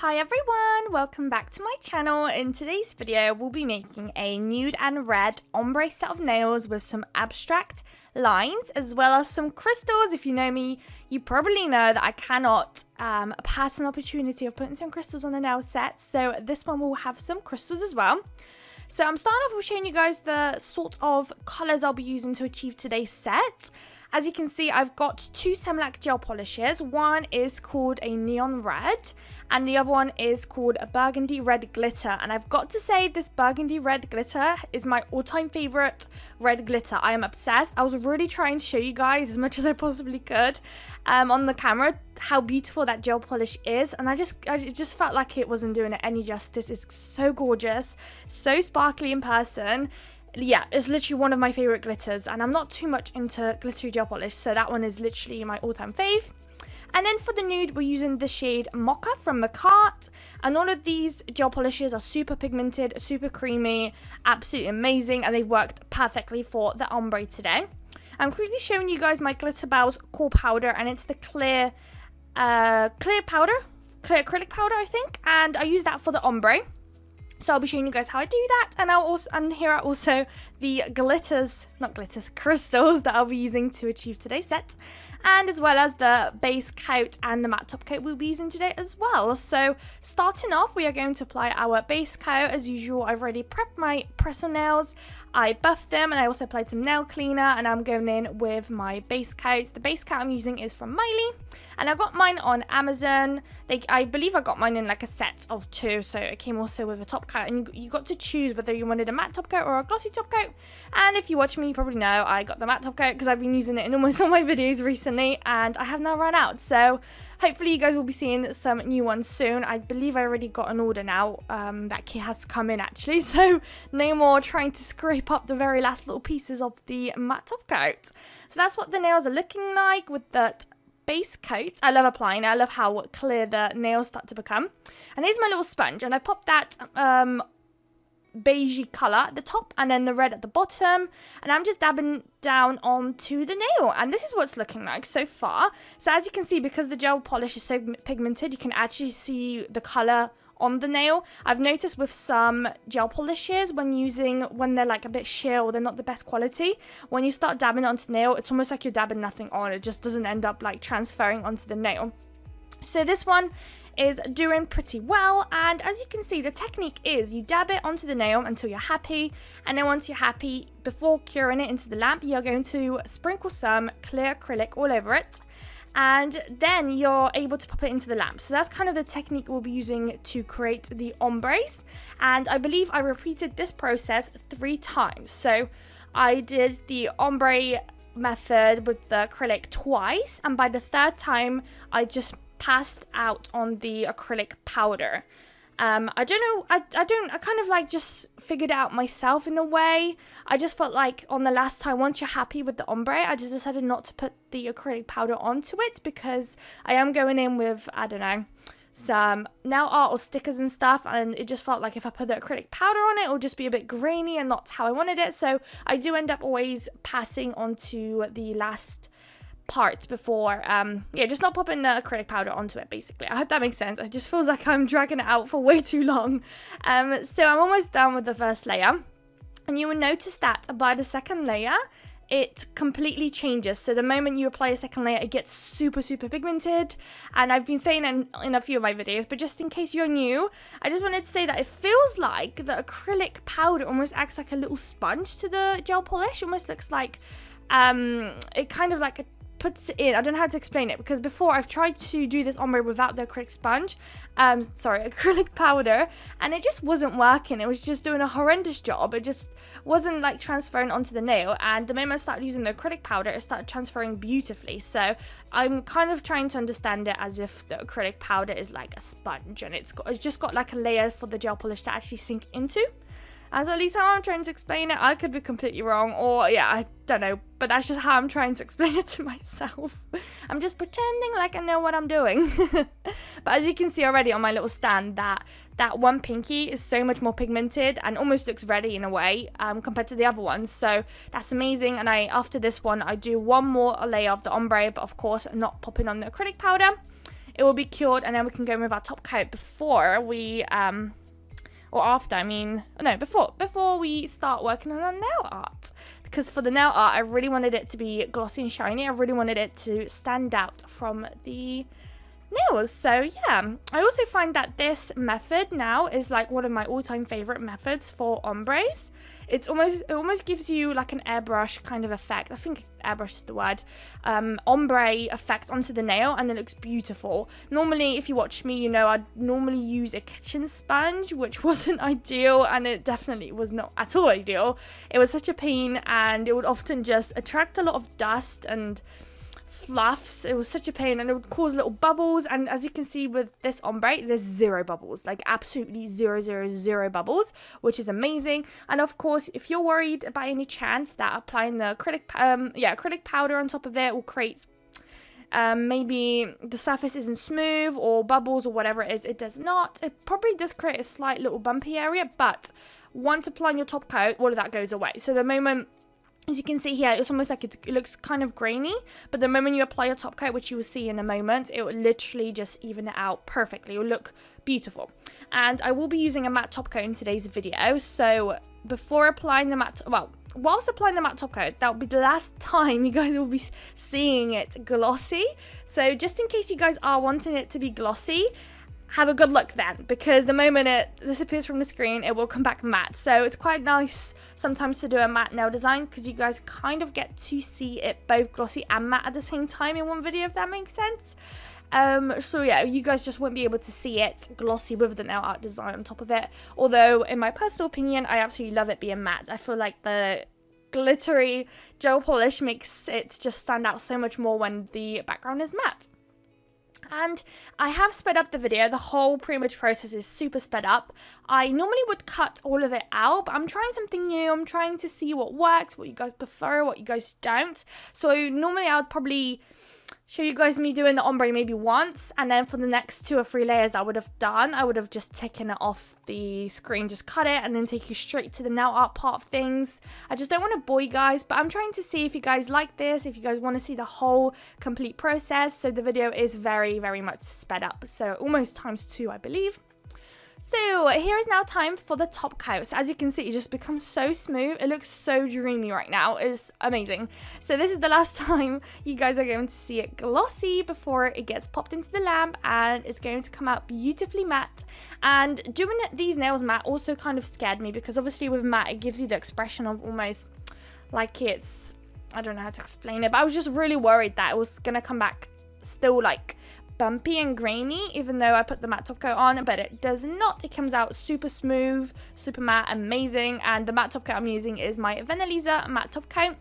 Hi everyone, welcome back to my channel. In today's video, we'll be making a nude and red ombre set of nails with some abstract lines as well as some crystals. If you know me, you probably know that I cannot pass an opportunity of putting some crystals on the nail set. So this one will have some crystals as well. So I'm starting off with showing you guys the sort of colors I'll be using to achieve today's set. As you can see, I've got two Semlac gel polishes. One is called a neon red and the other one is called a burgundy red glitter. And I've got to say, this burgundy red glitter is my all-time favorite red glitter. I am obsessed. I was really trying to show you guys as much as I possibly could on the camera how beautiful that gel polish is, and I just felt like it wasn't doing it any justice. It's so gorgeous, so sparkly in person. Yeah, it's literally one of my favorite glitters, and I'm not too much into glittery gel polish, so that one is literally my all-time fave. And then for the nude, we're using the shade Mocha from Macart, and all of these gel polishes are super pigmented, super creamy, absolutely amazing, and they've worked perfectly for the ombre today. I'm quickly showing you guys my Glitter Bells core powder, and it's the clear acrylic powder, I think, and I use that for the ombre. So I'll be showing you guys how I do that, and here are also the crystals that I'll be using to achieve today's set, and as well as the base coat and the matte top coat we'll be using today as well. So starting off, we are going to apply our base coat. As usual, I've already prepped my press-on nails, I buffed them, and I also applied some nail cleaner, and I'm going in with my base coat. The base coat I'm using is from Miley, and I got mine on Amazon. I believe I got mine in like a set of two, so it came also with a top coat, and you got to choose whether you wanted a matte top coat or a glossy top coat. And if you watch me, you probably know I got the matte top coat because I've been using it in almost all my videos recently, and I have now run out. So hopefully you guys will be seeing some new ones soon. I believe I already got an order now that kit has come in actually, so no more trying to scrape up the very last little pieces of the matte top coat. So that's what the nails are looking like with that base coat. I love applying it. I love how clear the nails start to become. And here's my little sponge, and I popped that beigey colour at the top and then the red at the bottom, and I'm just dabbing down onto the nail, and this is what it's looking like so far. So as you can see, because the gel polish is so pigmented, you can actually see the colour on the nail. I've noticed with some gel polishes when they're like a bit sheer or they're not the best quality, when you start dabbing onto the nail, it's almost like you're dabbing nothing on. It just doesn't end up like transferring onto the nail. So this one is doing pretty well, and as you can see, the technique is you dab it onto the nail until you're happy, and then once you're happy, before curing it into the lamp, you're going to sprinkle some clear acrylic all over it, and then you're able to pop it into the lamp. So that's kind of the technique we'll be using to create the ombres, and I believe I repeated this process 3 times. So I did the ombre method with the acrylic twice, and by the 3rd time I just passed out on the acrylic powder. I don't know, I kind of like just figured it out myself in a way. I just felt like on the last time, once you're happy with the ombre, I just decided not to put the acrylic powder onto it because I am going in with, I don't know, some nail art or stickers and stuff, and it just felt like if I put the acrylic powder on it, it would just be a bit grainy and not how I wanted it. So I do end up always passing onto the last part before, just not popping the acrylic powder onto it, basically. I hope that makes sense. It just feels like I'm dragging it out for way too long. So I'm almost done with the first layer, and you will notice that by the second layer, it completely changes. So the moment you apply a second layer, it gets super pigmented, and I've been saying in a few of my videos, but just in case you're new, I just wanted to say that it feels like the acrylic powder almost acts like a little sponge to the gel polish. It almost looks like it kind of like puts it in. I don't know how to explain it, because before I've tried to do this ombre without the acrylic acrylic powder, and it just wasn't working. It was just doing a horrendous job. It just wasn't like transferring onto the nail, and the moment I started using the acrylic powder, it started transferring beautifully. So I'm kind of trying to understand it as if the acrylic powder is like a sponge, and it's just got like a layer for the gel polish to actually sink into. As at least how I'm trying to explain it. I could be completely wrong, or yeah, I don't know, but that's just how I'm trying to explain it to myself. I'm just pretending like I know what I'm doing. But as you can see already on my little stand, that one pinky is so much more pigmented and almost looks ready in a way compared to the other ones. So that's amazing. And after this one, I do one more layer of the ombre, but of course not popping on the acrylic powder. it will be cured, and then we can go with our top coat before we or after, I mean, no, before we start working on our nail art. Because for the nail art, I really wanted it to be glossy and shiny. I really wanted it to stand out from the nails. So yeah, I also find that this method now is like one of my all-time favorite methods for ombres. It almost gives you like an airbrush kind of effect. I think airbrush is the word. Ombre effect onto the nail, and it looks beautiful. Normally, if you watch me, you know I'd normally use a kitchen sponge, which wasn't ideal, and it definitely was not at all ideal. It was such a pain, and it would often just attract a lot of dust and fluffs. It was such a pain, and it would cause little bubbles. And as you can see with this ombre, there's 0 bubbles, like absolutely 0 bubbles, which is amazing. And of course, if you're worried by any chance that applying the acrylic powder on top of it will create maybe the surface isn't smooth or bubbles or whatever it is, it does not. It probably does create a slight little bumpy area, but once applying your top coat, all of that goes away. So the moment, as you can see here, it's almost like it looks kind of grainy, but the moment you apply your top coat, which you will see in a moment, it will literally just even it out perfectly. It will look beautiful. And I will be using a matte top coat in today's video, so before applying the matte, whilst applying the matte top coat, that will be the last time you guys will be seeing it glossy. So just in case you guys are wanting it to be glossy, have a good look then, because the moment it disappears from the screen, it will come back matte. So it's quite nice sometimes to do a matte nail design, because you guys kind of get to see it both glossy and matte at the same time in one video, if that makes sense. So yeah, you guys just won't be able to see it glossy with the nail art design on top of it. Although, in my personal opinion, I absolutely love it being matte. I feel like the glittery gel polish makes it just stand out so much more when the background is matte. And I have sped up the video. The whole pre-image process is super sped up. I normally would cut all of it out, but I'm trying something new. I'm trying to see what works, what you guys prefer, what you guys don't. So normally I would probably show you guys me doing the ombre maybe once, and then for the next 2 or 3 layers I would have done, I would have just taken it off the screen, just cut it, and then take you straight to the nail art part of things. I just don't want to bore you guys, but I'm trying to see if you guys like this, if you guys want to see the whole complete process. So the video is very, very much sped up, so almost ×2, I believe. So here is now time for the top coat. So as you can see, it just becomes so smooth. It looks so dreamy right now. It's amazing. So this is the last time you guys are going to see it glossy before it gets popped into the lamp, and it's going to come out beautifully matte. And doing these nails matte also kind of scared me, because obviously with matte, it gives you the expression of almost like it's, I don't know how to explain it, but I was just really worried that it was going to come back still like bumpy and grainy, even though I put the matte top coat on, but it does not. It comes out super smooth, super matte, amazing. And the matte top coat I'm using is my Vanillisa matte top coat.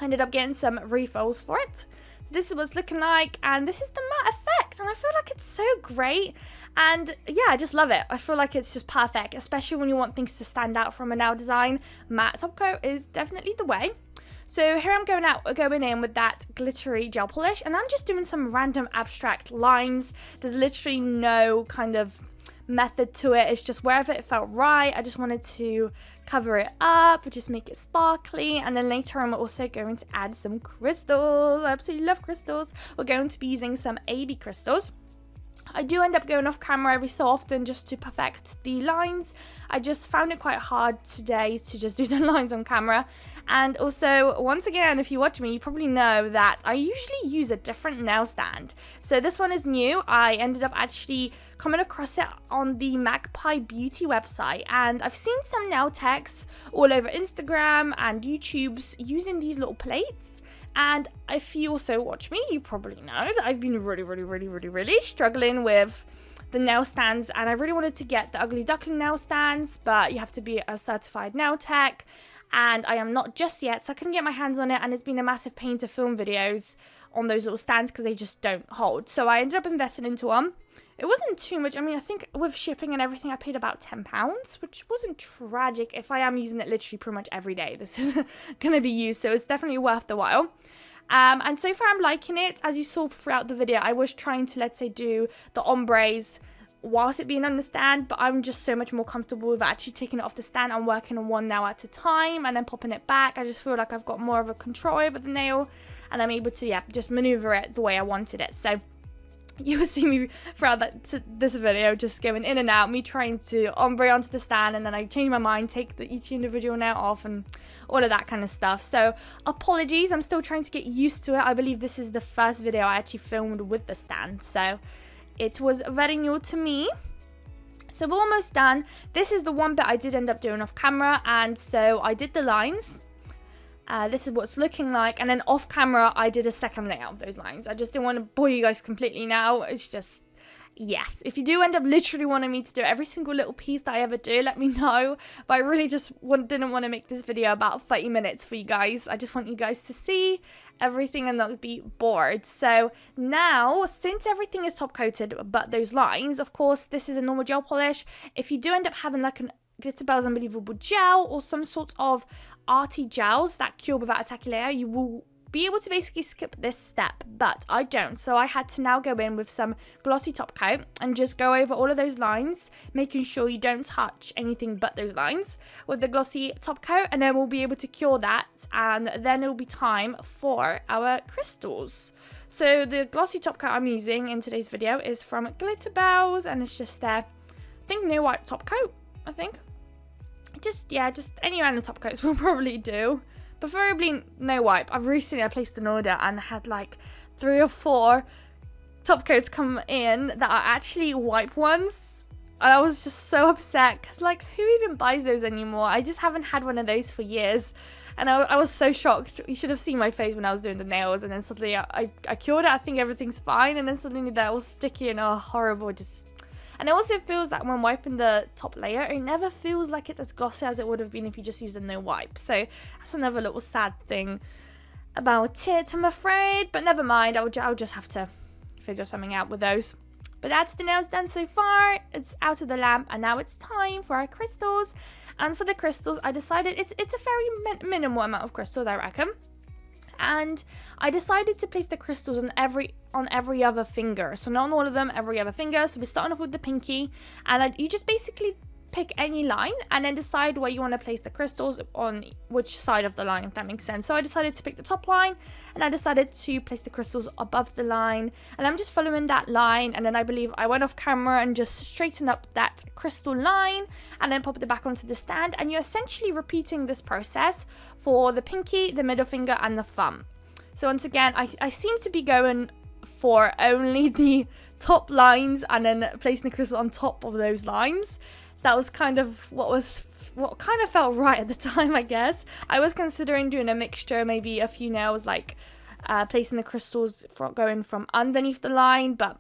I ended up getting some refills for it. This is what it's looking like, and this is the matte effect, and I feel like it's so great. And yeah, I just love it. I feel like it's just perfect, especially when you want things to stand out from a nail design. Matte top coat is definitely the way. So here I'm going in with that glittery gel polish, and I'm just doing some random abstract lines. There's literally no kind of method to it. It's just wherever it felt right. I just wanted to cover it up, just make it sparkly, and then later I'm also going to add some crystals. I absolutely love crystals. We're going to be using some AB crystals. I do end up going off camera every so often just to perfect the lines. I just found it quite hard today to just do the lines on camera. And also, once again, if you watch me, you probably know that I usually use a different nail stand. So this one is new. I ended up actually coming across it on the Magpie Beauty website, and I've seen some nail techs all over Instagram and YouTube's using these little plates. And if you also watch me, you probably know that I've been really struggling with the nail stands, and I really wanted to get the Ugly Duckling nail stands, but you have to be a certified nail tech, and I am not just yet, so I couldn't get my hands on it, and it's been a massive pain to film videos on those little stands because they just don't hold. So I ended up investing into one. It wasn't too much. I mean, I think with shipping and everything, I paid about £10, which wasn't tragic if I am using it literally pretty much every day. This is going to be used, so it's definitely worth the while. And so far I'm liking it. As you saw throughout the video, I was trying to, let's say, do the ombres whilst it being on the stand, but I'm just so much more comfortable with actually taking it off the stand and working on one nail at a time and then popping it back. I just feel like I've got more of a control over the nail, and I'm able to, yeah, just maneuver it the way I wanted it. So you will see me throughout this video just going in and out, me trying to ombre onto the stand, and then I change my mind, take each individual nail off and all of that kind of stuff. So apologies, I'm still trying to get used to it. I believe this is the first video I actually filmed with the stand, so it was very new to me. So we're almost done. This is the one bit I did end up doing off camera, and so I did the lines. This is what it's looking like, and then off camera I did a second layout of those lines. I just didn't want to bore you guys completely now. It's just, yes, if you do end up literally wanting me to do every single little piece that I ever do, let me know. But I really just didn't want to make this video about 30 minutes for you guys. I just want you guys to see everything and not be bored. So now, since everything is top coated but those lines, of course this is a normal gel polish. If you do end up having like an Glitterbels Unbelievable gel or some sort of arty gels that cure without a tacky layer, you will be able to basically skip this step, but I don't. So I had to now go in with some glossy top coat and just go over all of those lines, making sure you don't touch anything but those lines with the glossy top coat, and then we'll be able to cure that, and then it'll be time for our crystals. So the glossy top coat I'm using in today's video is from Glitterbels, and it's just their, I think, no white top coat, I think. Just any random top coats will probably do. Preferably no wipe. I've recently placed an order and had like 3 or 4 top coats come in that are actually wipe ones. And I was just so upset because, like, who even buys those anymore? I just haven't had one of those for years. And I was so shocked. You should have seen my face when I was doing the nails, and then suddenly I cured it. I think everything's fine, and then suddenly they're all sticky and horrible. And it also feels like when wiping the top layer, it never feels like it's as glossy as it would have been if you just used a no wipe. So that's another little sad thing about it, I'm afraid. But never mind, I'll just have to figure something out with those. But that's the nails done so far. It's out of the lamp, and now it's time for our crystals. And for the crystals, I decided it's a very minimal amount of crystals, I reckon. And I decided to place the crystals on every other finger. So not on all of them, every other finger. So we're starting off with the pinky, and you just basically pick any line and then decide where you want to place the crystals on which side of the line, if that makes sense. So I decided to pick the top line, and I decided to place the crystals above the line, and I'm just following that line. And then I believe I went off camera and just straightened up that crystal line and then popped it back onto the stand. And you're essentially repeating this process for the pinky, the middle finger, and the thumb. So once again, I seem to be going for only the top lines and then placing the crystal on top of those lines. So that was kind of what kind of felt right at the time, I guess. I was considering doing a mixture, maybe a few nails, like placing the crystals going from underneath the line, but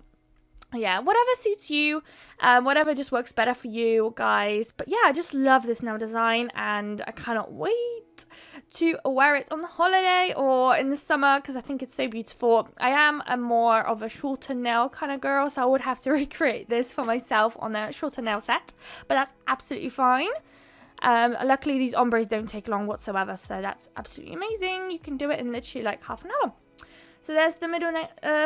yeah, whatever suits you, whatever just works better for you guys. But yeah, I just love this nail design, and I cannot wait to wear it on the holiday or in the summer because I think it's so beautiful. I am a more of a shorter nail kind of girl, so I would have to recreate this for myself on a shorter nail set, but that's absolutely fine. Luckily these ombres don't take long whatsoever, so that's absolutely amazing. You can do it in literally like half an hour. So there's the middle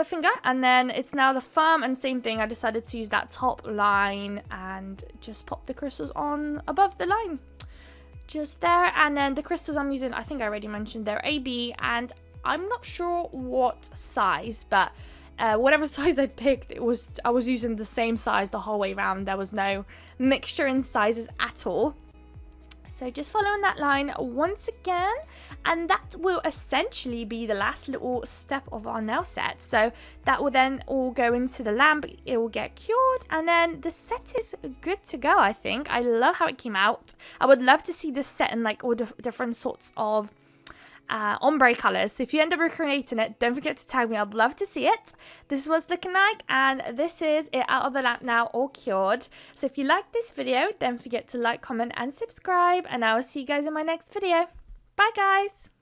finger, and then it's now the thumb, and same thing, I decided to use that top line and just pop the crystals on above the line. Just there. And then the crystals I'm using, I think I already mentioned, they're AB, and I'm not sure what size, but whatever size I picked, I was using the same size the whole way around. There was no mixture in sizes at all. So just following that line once again, and that will essentially be the last little step of our nail set. So that will then all go into the lamp, it will get cured, and then the set is good to go, I think. I love how it came out. I would love to see this set in like all different sorts of ombre colors. So if you end up recreating it, don't forget to tag me. I'd love to see it. This is what it's looking like, and this is it out of the lamp now, all cured. So if you like this video, don't forget to like, comment, and subscribe, and I will see you guys in my next video. Bye guys.